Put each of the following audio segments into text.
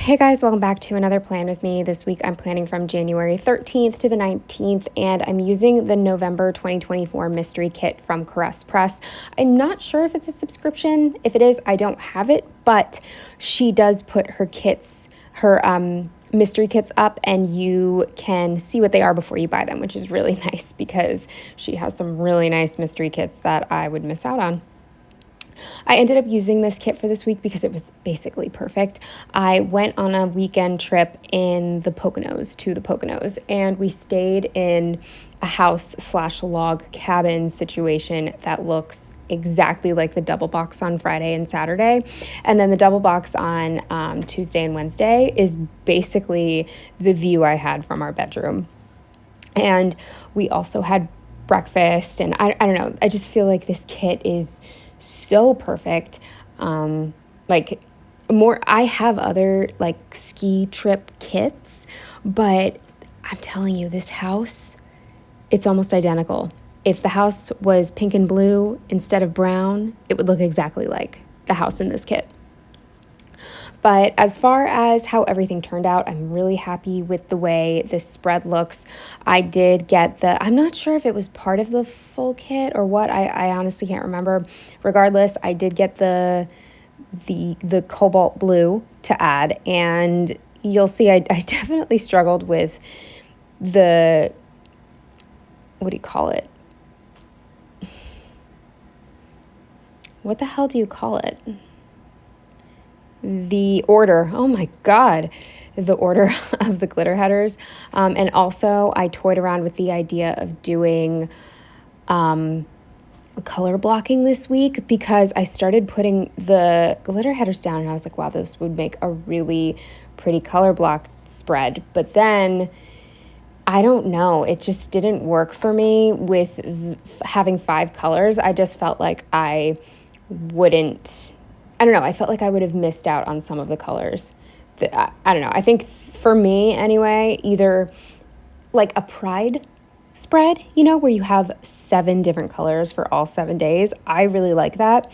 Hey guys, welcome back to another plan with me. This week I'm planning from January 13th to the 19th, and I'm using the November 2024 mystery kit from Caress Press. I'm not sure if it's a subscription. If it is, I don't have it, but she does put her mystery kits up, and you can see what they are before you buy them, which is really nice because she has some really nice mystery kits that I would miss out on. I ended up using this kit for this week because it was basically perfect. I went on a weekend trip to the Poconos, and we stayed in a house/log cabin situation that looks exactly like the double box on Friday and Saturday. And then the double box on Tuesday and Wednesday is basically the view I had from our bedroom. And we also had breakfast, and I don't know, I just feel like this kit is so perfect. I have other like ski trip kits, but I'm telling you, this house, it's almost identical. If the house was pink and blue instead of brown, it would look exactly like the house in this kit. But as far as how everything turned out, I'm really happy with the way this spread looks. I did get I'm not sure if it was part of the full kit or what. I honestly can't remember. Regardless, I did get the cobalt blue to add, and you'll see I definitely struggled with what do you call it? What the hell do you call it? The order, oh my God, the order of the glitter headers. And also I toyed around with the idea of doing color blocking this week because I started putting the glitter headers down and I was like, wow, this would make a really pretty color block spread. But then I don't know, it just didn't work for me with having 5 colors. I just felt like I don't know. I felt like I would have missed out on some of the colors. I don't know. I think for me anyway, either like a pride spread, where you have 7 different colors for all 7 days. I really like that.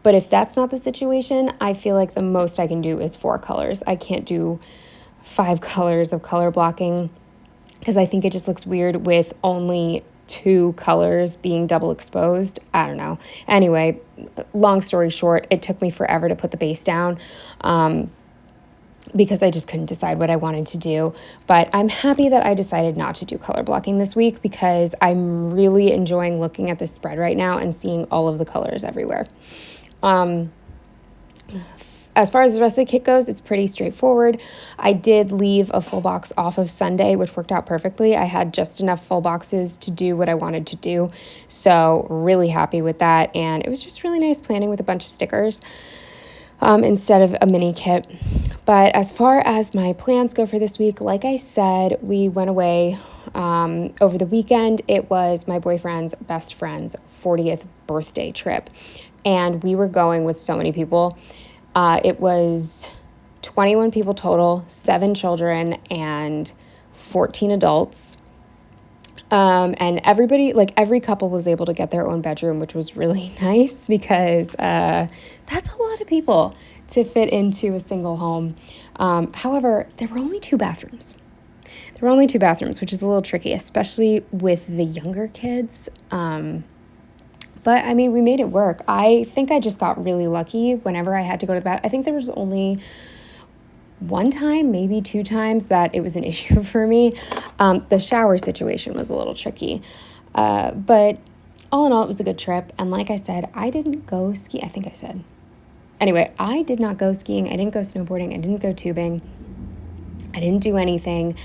But if that's not the situation, I feel like the most I can do is 4 colors. I can't do 5 colors of color blocking because I think it just looks weird with only 2 colors being double exposed. I don't know. Anyway, long story short, it took me forever to put the base down because I just couldn't decide what I wanted to do. But I'm happy that I decided not to do color blocking this week because I'm really enjoying looking at this spread right now and seeing all of the colors everywhere. As far as the rest of the kit goes, it's pretty straightforward. I did leave a full box off of Sunday, which worked out perfectly. I had just enough full boxes to do what I wanted to do. So really happy with that. And it was just really nice planning with a bunch of stickers instead of a mini kit. But as far as my plans go for this week, like I said, we went away over the weekend. It was my boyfriend's best friend's 40th birthday trip. And we were going with so many people. It was 21 people total, 7 children, and 14 adults. And everybody, like every couple was able to get their own bedroom, which was really nice because that's a lot of people to fit into a single home. However, there were only 2 bathrooms. Which is a little tricky, especially with the younger kids. But I mean, we made it work. I think I just got really lucky whenever I had to go to the bathroom. I think there was only 1 time, maybe 2 times that it was an issue for me. The shower situation was a little tricky. But all in all, it was a good trip. And like I said, I didn't go ski. I think I said. Anyway, I did not go skiing. I didn't go snowboarding. I didn't go tubing. I didn't do anything.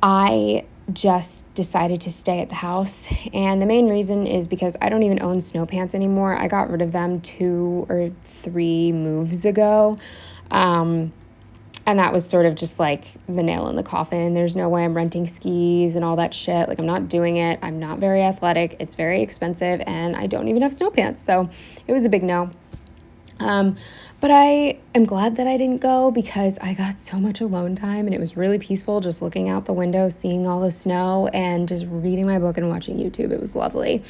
I just decided to stay at the house, and the main reason is because I don't even own snow pants anymore. I got rid of them 2 or 3 moves ago, and that was sort of just like the nail in the coffin. There's no way I'm renting skis and all that shit. Like, I'm not doing it. I'm not very athletic. It's very expensive, and I don't even have snow pants, so it was a big no. But I am glad that I didn't go because I got so much alone time and it was really peaceful just looking out the window, seeing all the snow and just reading my book and watching YouTube. It was lovely.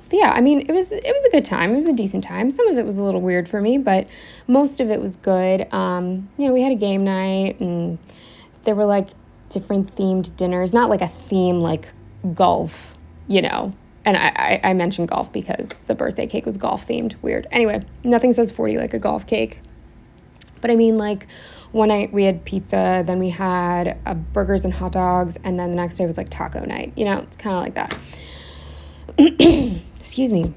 But yeah, I mean, it was a good time. It was a decent time. Some of it was a little weird for me, but most of it was good. We had a game night, and there were like different themed dinners. Not like a theme like golf, you know. And I mentioned golf because the birthday cake was golf themed. Weird. Anyway, nothing says 40 like a golf cake. But I mean, like, one night we had pizza, then we had burgers and hot dogs, and then the next day was like taco night. It's kind of like that. Excuse me.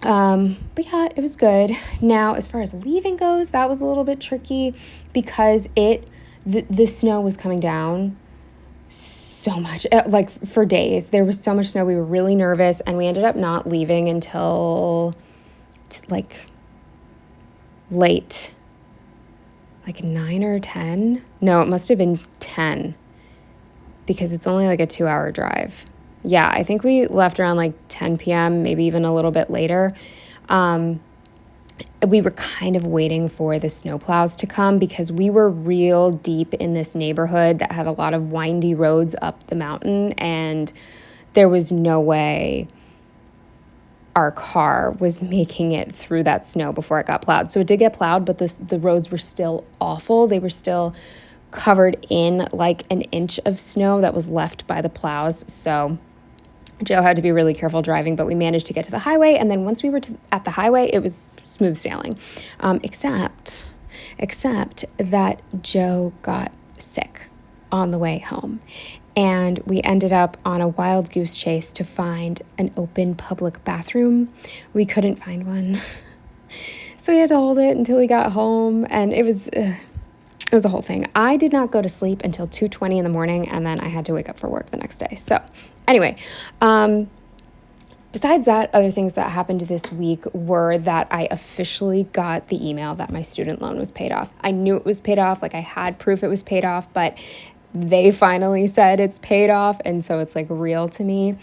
But yeah, it was good. Now, as far as leaving goes, that was a little bit tricky because the snow was coming down so much, like for days. There was so much snow. We were really nervous, and we ended up not leaving until like late, like 9 or 10. No, it must have been 10 because it's only like a 2-hour drive. Yeah, I think we left around like 10 p.m., maybe even a little bit later. We were kind of waiting for the snowplows to come because we were real deep in this neighborhood that had a lot of windy roads up the mountain, and there was no way our car was making it through that snow before it got plowed. So it did get plowed, but the roads were still awful. They were still covered in like an inch of snow that was left by the plows. So Joe had to be really careful driving, but we managed to get to the highway. And then once we were at the highway, it was smooth sailing, except that Joe got sick on the way home. And we ended up on a wild goose chase to find an open public bathroom. We couldn't find one. So we had to hold it until we got home. And it was a whole thing. I did not go to sleep until 2:20 in the morning, and then I had to wake up for work the next day. So anyway, besides that, other things that happened this week were that I officially got the email that my student loan was paid off. I knew it was paid off. Like, I had proof it was paid off, but they finally said it's paid off, and so it's like real to me.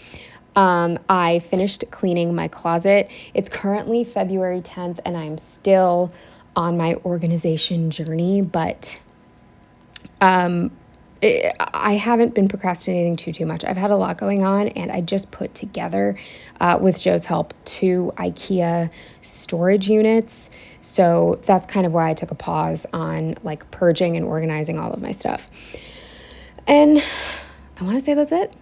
I finished cleaning my closet. It's currently February 10th, and I'm still on my organization journey, but I haven't been procrastinating too much. I've had a lot going on, and I just put together, with Joe's help, 2 IKEA storage units. So that's kind of why I took a pause on like purging and organizing all of my stuff. And I want to say that's it.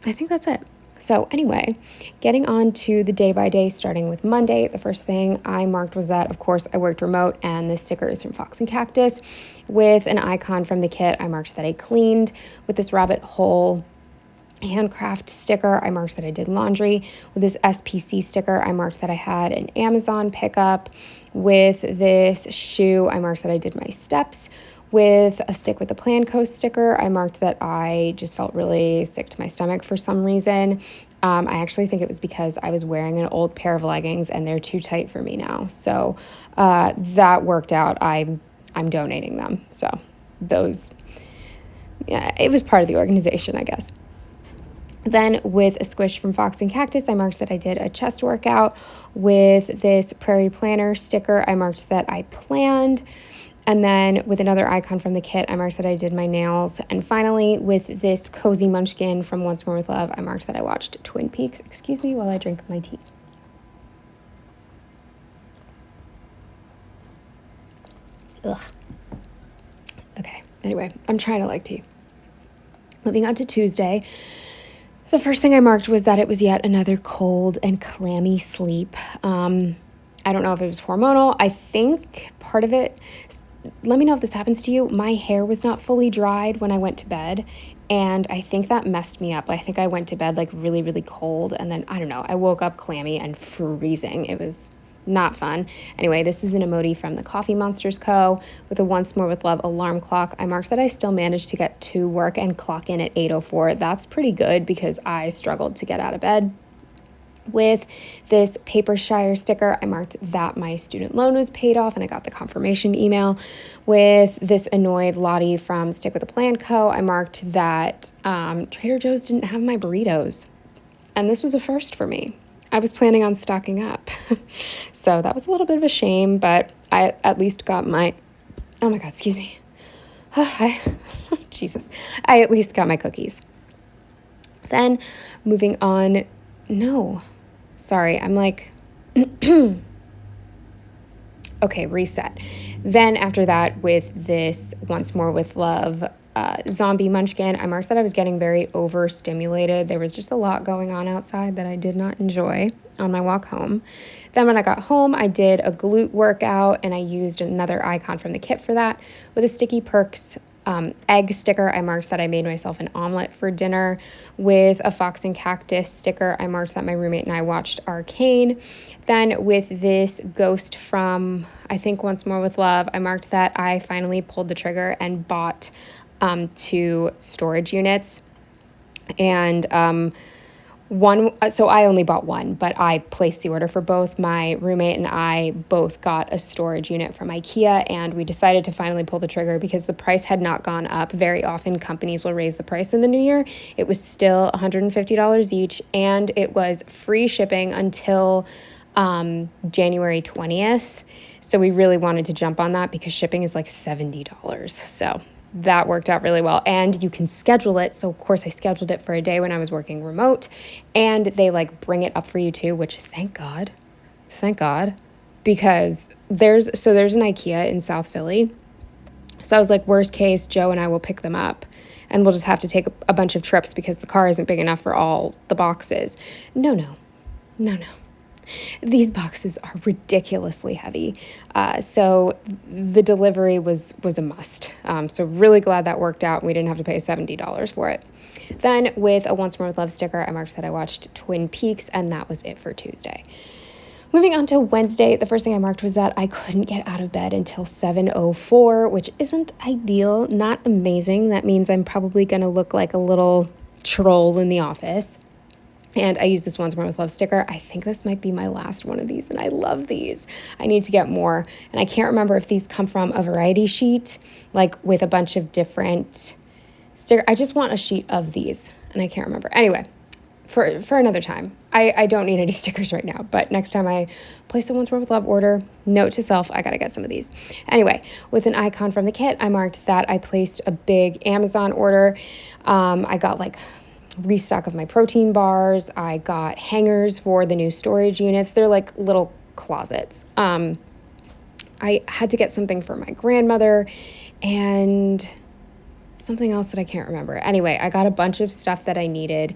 I think that's it. So anyway, getting on to the day by day, starting with Monday, the first thing I marked was that, of course, I worked remote, and this sticker is from Fox and Cactus with an icon from the kit. I marked that I cleaned. With this rabbit hole handcraft sticker, I marked that I did laundry. With this SPC sticker, I marked that I had an Amazon pickup. With this shoe, I marked that I did my steps. With a Stick with the Plan Co sticker, I marked that I just felt really sick to my stomach for some reason. I actually think it was because I was wearing an old pair of leggings and they're too tight for me now. So that worked out. I'm donating them. So those, yeah, it was part of the organization, I guess. Then with a Squish from Fox and Cactus, I marked that I did a chest workout. With this Prairie Planner sticker, I marked that I planned. And then with another icon from the kit, I marked that I did my nails. And finally, with this Cozy Munchkin from Once More with Love, I marked that I watched Twin Peaks. Excuse me while I drink my tea. Ugh. Okay, anyway, I'm trying to like tea. Moving on to Tuesday. The first thing I marked was that it was yet another cold and clammy sleep. I don't know if it was hormonal. I think part of it, let me know if this happens to you. My hair was not fully dried when I went to bed, and I think that messed me up. I think I went to bed like really, really cold, and then, I don't know, I woke up clammy and freezing. It was not fun. Anyway, this is an emoji from the Coffee Monsters Co. with a Once More with Love alarm clock. I marked that I still managed to get to work and clock in at 8:04. That's pretty good because I struggled to get out of bed. With this Paper Shire sticker, I marked that my student loan was paid off and I got the confirmation email. With this Annoyed Lottie from Stick with the Plan Co., I marked that Trader Joe's didn't have my burritos. And this was a first for me. I was planning on stocking up. So that was a little bit of a shame, but I at least got my, oh my God, excuse me. Jesus. I at least got my cookies. Then moving on, no. Sorry, I'm like, okay, reset. Then after that, with this Once More with Love zombie munchkin, I marked that I was getting very overstimulated. There was just a lot going on outside that I did not enjoy on my walk home. Then when I got home, I did a glute workout and I used another icon from the kit for that with a Sticky Perks egg sticker. I marked that I made myself an omelet for dinner. With a Fox and Cactus sticker, I marked that my roommate and I watched Arcane. Then with this ghost from, I think, Once More with Love, I marked that I finally pulled the trigger and bought 2 storage units. And so I only bought one, but I placed the order for both. My roommate and I both got a storage unit from IKEA, and we decided to finally pull the trigger because the price had not gone up. Very often companies will raise the price in the new year. It was still $150 each, and it was free shipping until January 20th. So we really wanted to jump on that because shipping is like $70. So that worked out really well, and you can schedule it. So of course I scheduled it for a day when I was working remote, and they like bring it up for you too, which thank God, because there's an IKEA in South Philly. So I was like, worst case, Joe and I will pick them up and we'll just have to take a bunch of trips because the car isn't big enough for all the boxes. No. These boxes are ridiculously heavy. So the delivery was a must. So really glad that worked out. We didn't have to pay $70 for it. Then with a Once More with Love sticker, I marked that I watched Twin Peaks, and that was it for Tuesday. Moving on to Wednesday, the first thing I marked was that I couldn't get out of bed until 7:04, which isn't ideal, not amazing. That means I'm probably going to look like a little troll in the office. And I use this Once More with Love sticker. I think this might be my last one of these, and I love these. I need to get more. And I can't remember if these come from a variety sheet, like with a bunch of different stickers. I just want a sheet of these, and I can't remember. Anyway, for another time. I don't need any stickers right now, but next time I place a Once More with Love order, note to self, I gotta get some of these. Anyway, with an icon from the kit, I marked that I placed a big Amazon order. I got like restock of my protein bars. I got hangers for the new storage units. They're like little closets. I had to get something for my grandmother and something else that I can't remember. Anyway, I got a bunch of stuff that I needed.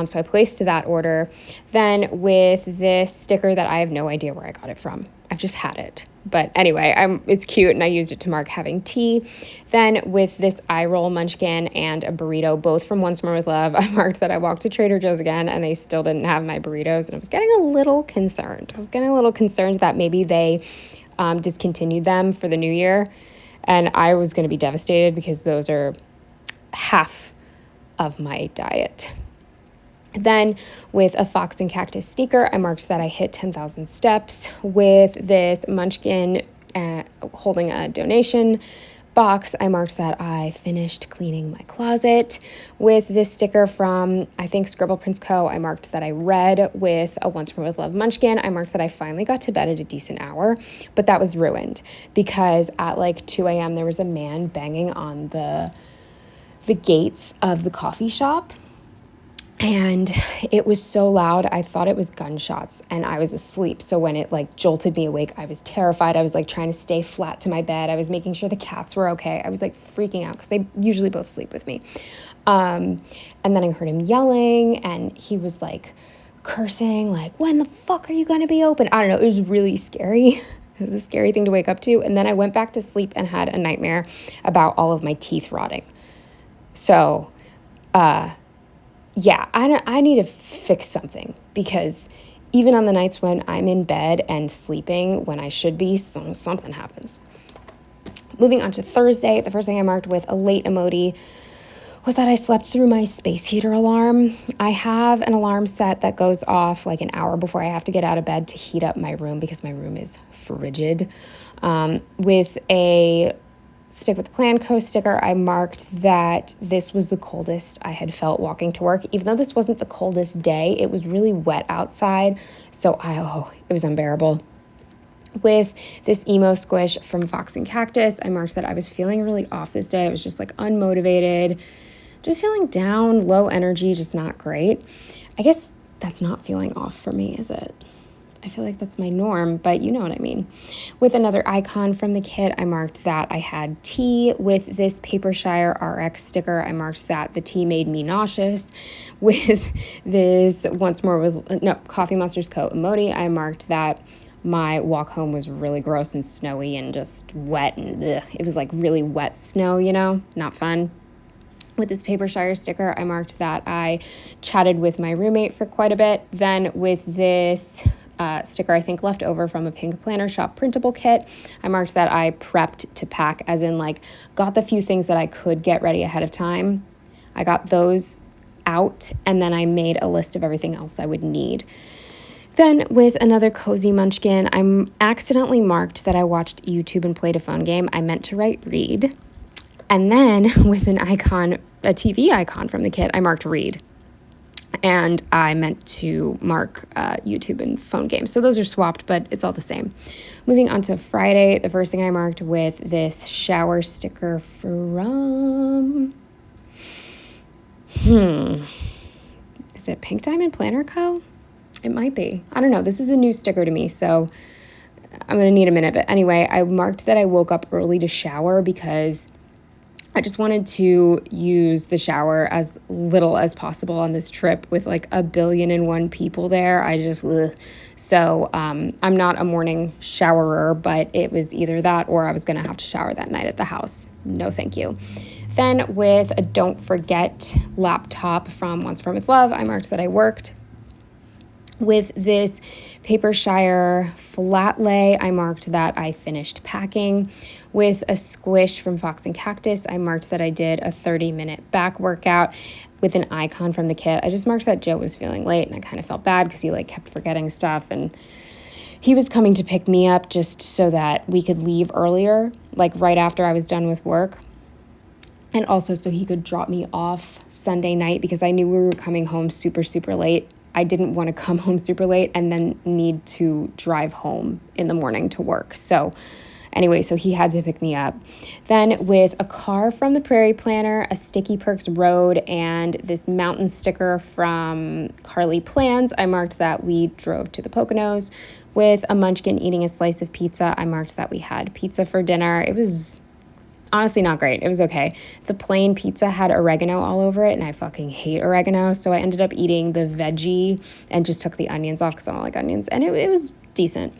So I placed that order. Then with this sticker that I have no idea where I got it from. I've just had it. But anyway, it's cute, and I used it to mark having tea. Then with this eye roll munchkin and a burrito, both from Once More with Love, I marked that I walked to Trader Joe's again, and they still didn't have my burritos, and I was getting a little concerned. That maybe they discontinued them for the new year, and I was going to be devastated because those are half of my diet. Then with a Fox and Cactus sneaker, I marked that I hit 10,000 steps. With this munchkin holding a donation box, I marked that I finished cleaning my closet. With this sticker from, I think, Scribble Prints Co., I marked that I read. With a Once More with Love munchkin, I marked that I finally got to bed at a decent hour, but that was ruined because at like 2 a.m. there was a man banging on the gates of the coffee shop. And it was so loud, I thought it was gunshots, and I was asleep. So when it like jolted me awake, I was terrified. I was like trying to stay flat to my bed. I was making sure the cats were okay. I was like freaking out because they usually both sleep with me. And then I heard him yelling, and he was like cursing, like, when the fuck are you going to be open? I don't know. It was really scary. It was a scary thing to wake up to. And then I went back to sleep and had a nightmare about all of my teeth rotting. So, yeah, I need to fix something because even on the nights when I'm in bed and sleeping when I should be, something happens. Moving on to Thursday, the first thing I marked with a late emoji was that I slept through my space heater alarm. I have an alarm set that goes off like an hour before I have to get out of bed to heat up my room because my room is frigid. With a Stick with the Plan Co. sticker, I marked that this was the coldest I had felt walking to work. Even though this wasn't the coldest day, it was really wet outside, so it was unbearable. With this emo squish from Fox and Cactus, I marked that I was feeling really off this day. I was just like unmotivated, just feeling down, low energy, just not great. I guess That's not feeling off for me, is it? I feel like that's my norm, but you know what I mean. With another icon from the kit, I marked that I had tea. With this Papershire RX sticker, I marked that the tea made me nauseous. With this Coffee Monster's Co. emoji, I marked that my walk home was really gross and snowy and just wet, and it was like really wet snow, not fun. With this Papershire sticker, I marked that I chatted with my roommate for quite a bit. Then with this sticker, I think left over from a Pink Planner Shop printable kit, I marked that I prepped to pack, as in like got the few things that I could get ready ahead of time. I got those out, and then I made a list of everything else I would need. Then with another Cozy Munchkin, I accidentally marked that I watched YouTube and played a phone game. I meant to write read. And then with a TV icon from the kit, I marked read. And I meant to mark YouTube and phone games. So those are swapped, but it's all the same. Moving on to Friday, the first thing I marked with this shower sticker from... Is it Pink Diamond Planner Co.? It might be. I don't know. This is a new sticker to me, so I'm going to need a minute. But anyway, I marked that I woke up early to shower because I just wanted to use the shower as little as possible on this trip with like 1,000,000,001 people there. So I'm not a morning showerer, but it was either that or I was going to have to shower that night at the house. No, thank you. Then with a don't forget laptop from Once More with Love, I marked that I worked. With this Papershire flat lay, I marked that I finished packing. With a squish from Fox and Cactus, I marked that I did a 30-minute back workout. With an icon from the kit, I just marked that Joe was feeling late, and I kind of felt bad because he kept forgetting stuff, and he was coming to pick me up just so that we could leave earlier, right after I was done with work. And also so he could drop me off Sunday night because I knew we were coming home super, super late. I didn't want to come home super late and then need to drive home in the morning to work. So anyway, so he had to pick me up. Then with a car from the Prairie Planner, a Sticky Perks Road, and this mountain sticker from Carly Plans, I marked that we drove to the Poconos. With a Munchkin eating a slice of pizza, I marked that we had pizza for dinner. It was honestly not great. It was okay. The plain pizza had oregano all over it, and I fucking hate oregano, so I ended up eating the veggie and just took the onions off because I don't like onions, and it was decent.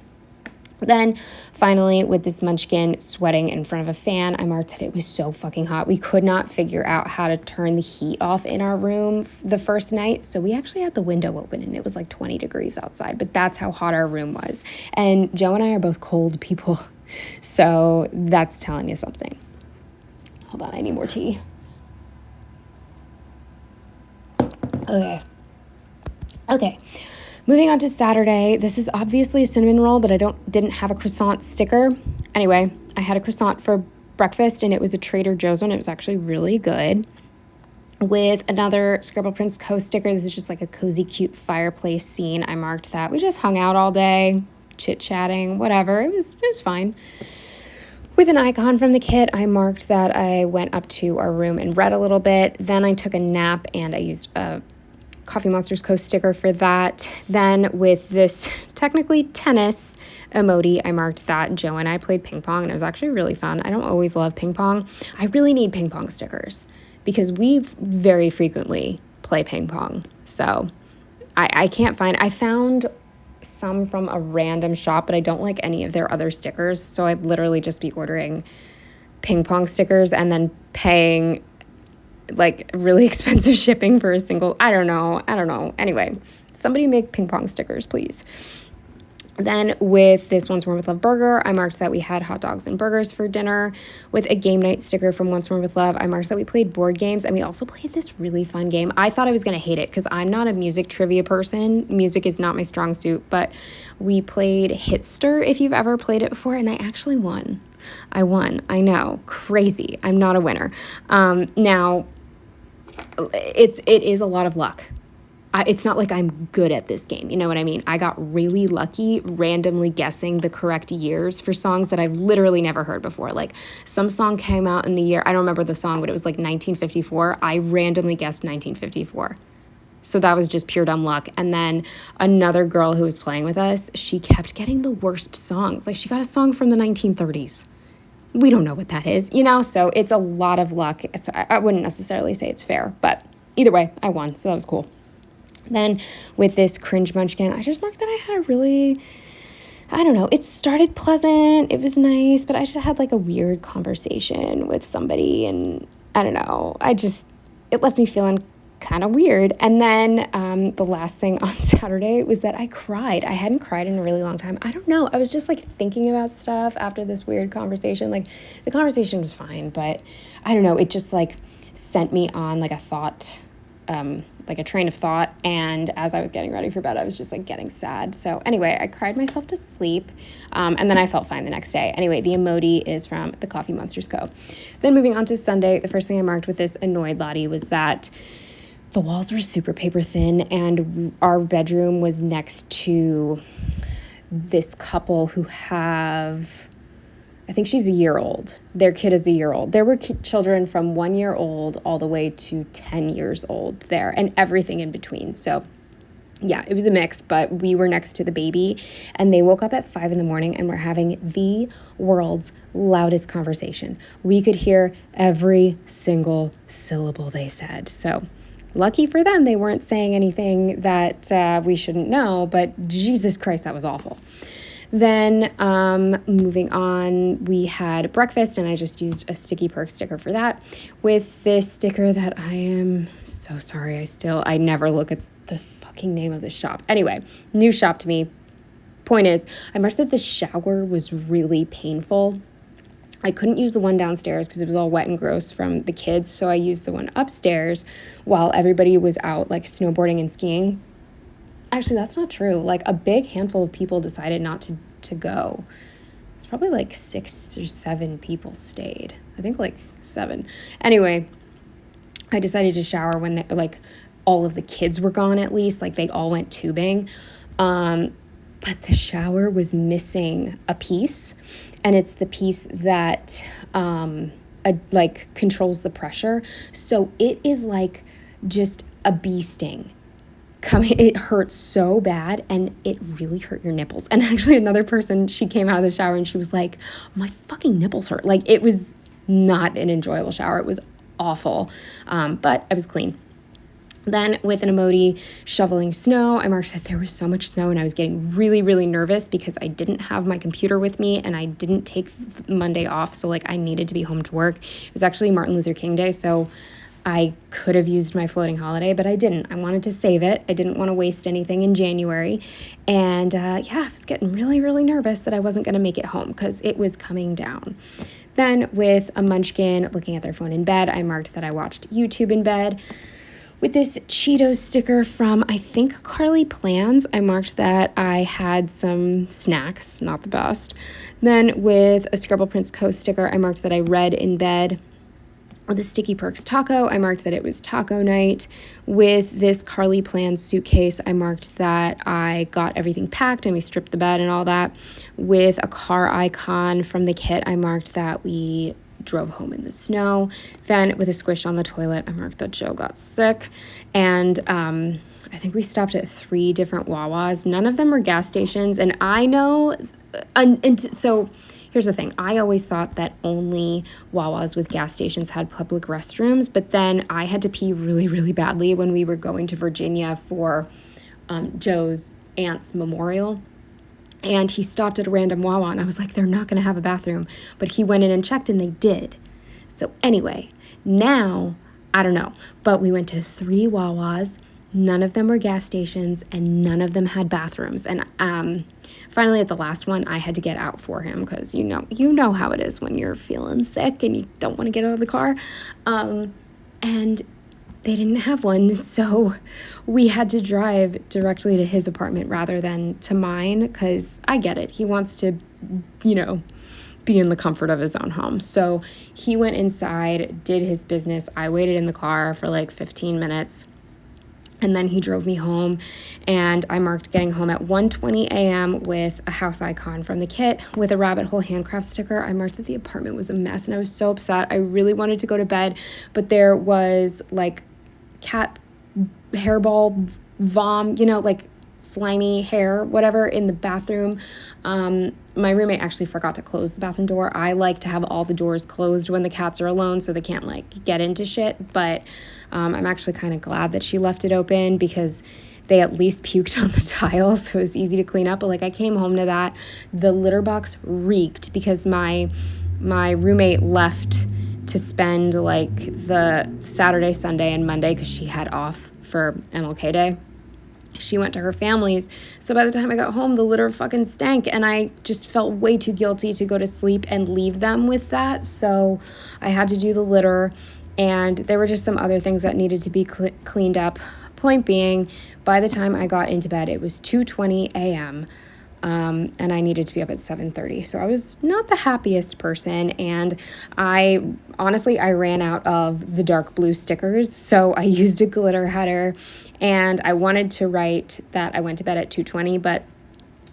Then finally, with this Munchkin sweating in front of a fan, I marked that it was so fucking hot. We could not figure out how to turn the heat off in our room the first night, so we actually had the window open, and it was 20 degrees outside, but that's how hot our room was. And Joe and I are both cold people, so that's telling you something. Hold on, I need more tea. Okay. Moving on to Saturday. This is obviously a cinnamon roll, but I didn't have a croissant sticker. Anyway, I had a croissant for breakfast, and it was a Trader Joe's one. It was actually really good. With another Scribble Prints Co. sticker. This is just a cozy, cute fireplace scene. I marked that. We just hung out all day, chit-chatting, whatever. It was fine. With an icon from the kit, I marked that I went up to our room and read a little bit. Then I took a nap, and I used a Coffee Monsters Co. sticker for that. Then with this technically tennis emoji, I marked that Joe and I played ping pong, and it was actually really fun. I don't always love ping pong. I really need ping pong stickers because we very frequently play ping pong. So I can't find... I found some from a random shop, but I don't like any of their other stickers, so I'd literally just be ordering ping pong stickers and then paying really expensive shipping for a single... I don't know. Anyway, somebody make ping pong stickers, please. Then with this Once More with Love burger, I marked that we had hot dogs and burgers for dinner. With a game night sticker from Once More with Love, I marked that we played board games, and we also played this really fun game. I thought I was going to hate it because I'm not a music trivia person. Music is not my strong suit, but we played Hitster, if you've ever played it before, and I actually won. I know. Crazy. I'm not a winner. Now, it is a lot of luck. It's not like I'm good at this game, you know what I mean? I got really lucky randomly guessing the correct years for songs that I've literally never heard before. Some song came out in the year, I don't remember the song, but it was 1954. I randomly guessed 1954. So that was just pure dumb luck. And then another girl who was playing with us, she kept getting the worst songs. Like she got a song from the 1930s. We don't know what that is, so it's a lot of luck. So I wouldn't necessarily say it's fair, but either way, I won. So that was cool. Then with this cringe munchkin, I just marked that I had a really, I don't know, it started pleasant. It was nice, but I just had like a weird conversation with somebody and I don't know. It left me feeling kind of weird. And then the last thing on Saturday was that I cried. I hadn't cried in a really long time. I don't know. I was just like thinking about stuff after this weird conversation. Like the conversation was fine, but I don't know. It just like sent me on like a thought, like a train of thought. And as I was getting ready for bed, I was just like getting sad. So anyway, I cried myself to sleep. And then I felt fine the next day. Anyway, the emoji is from the Coffee Monsters Co. Then moving on to Sunday, the first thing I marked with this annoyed Lottie was that the walls were super paper thin and our bedroom was next to this couple who have, I think she's a year old. Their kid is a year old. There were children from 1 year old all the way to 10 years old there and everything in between. So yeah, it was a mix, but we were next to the baby and they woke up at 5 a.m. and were having the world's loudest conversation. We could hear every single syllable they said. So lucky for them, they weren't saying anything that we shouldn't know, but Jesus Christ, that was awful. Then moving on, we had breakfast and I just used a Sticky Perk sticker for that with this sticker that I am so sorry. I never look at the fucking name of the shop. Anyway, new shop to me. Point is, I marked that the shower was really painful. I couldn't use the one downstairs because it was all wet and gross from the kids. So I used the one upstairs while everybody was out like snowboarding and skiing. Actually, that's not true. Like a big handful of people decided not to go. It's probably like 6 or 7 people stayed. I think like 7. Anyway, I decided to shower when like all of the kids were gone at least. Like they all went tubing. But the shower was missing a piece. And it's the piece that like controls the pressure. So it is like just a bee sting. It hurts so bad and it really hurt your nipples. And actually another person, she came out of the shower and she was like, my fucking nipples hurt. Like it was not an enjoyable shower. It was awful. But I was clean. Then with an emoji shoveling snow, I marked that there was so much snow and I was getting really, really nervous because I didn't have my computer with me and I didn't take Monday off. So like I needed to be home to work. It was actually Martin Luther King Day. So I could have used my floating holiday, but I didn't. I wanted to save it. I didn't want to waste anything in January. And I was getting really, really nervous that I wasn't going to make it home because it was coming down. Then with a munchkin looking at their phone in bed, I marked that I watched YouTube in bed. With this Cheetos sticker from, I think, Carly Plans, I marked that I had some snacks, not the best. Then with a Scribble Prince Co. sticker, I marked that I read in bed. With the Sticky Perks taco, I marked that it was taco night. With this Carly Plans suitcase, I marked that I got everything packed and we stripped the bed and all that. With a car icon from the kit, I marked that we drove home in the snow. Then with a squish on the toilet, I marked that Joe got sick. And I think we stopped at 3 different Wawas. None of them were gas stations. And I know, so here's the thing. I always thought that only Wawas with gas stations had public restrooms, but then I had to pee really, really badly when we were going to Virginia for Joe's aunt's memorial. And he stopped at a random Wawa, and I was like, they're not going to have a bathroom. But he went in and checked, and they did. So anyway, now, I don't know. But we went to 3 Wawas. None of them were gas stations, and none of them had bathrooms. And finally, at the last one, I had to get out for him because you know how it is when you're feeling sick and you don't want to get out of the car. And they didn't have one, so we had to drive directly to his apartment rather than to mine because I get it. He wants to, be in the comfort of his own home. So he went inside, did his business. I waited in the car for like 15 minutes. And then he drove me home, and I marked getting home at 1:20 a.m. with a house icon from the kit with a rabbit hole handcraft sticker. I marked that the apartment was a mess, and I was so upset. I really wanted to go to bed, but there was like cat hairball vom, like slimy hair, whatever, in the bathroom. My roommate actually forgot to close the bathroom door. I like to have all the doors closed when the cats are alone so they can't get into shit. But I'm actually kind of glad that she left it open because they at least puked on the tiles, so it was easy to clean up. But I came home to that. The litter box reeked because my roommate left to spend the Saturday, Sunday, and Monday because she had off for MLK Day. She went to her family's, so by the time I got home, the litter fucking stank, and I just felt way too guilty to go to sleep and leave them with that, so I had to do the litter, and there were just some other things that needed to be cleaned up. Point being, by the time I got into bed, it was 2:20 a.m., and I needed to be up at 7:30. So I was not the happiest person, and I ran out of the dark blue stickers, so I used a glitter header, and I wanted to write that I went to bed at 2:20, but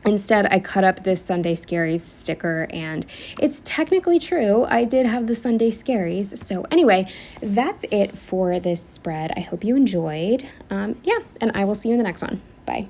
instead, I cut up this Sunday Scaries sticker, and it's technically true. I did have the Sunday Scaries. So anyway, that's it for this spread. I hope you enjoyed. And I will see you in the next one. Bye.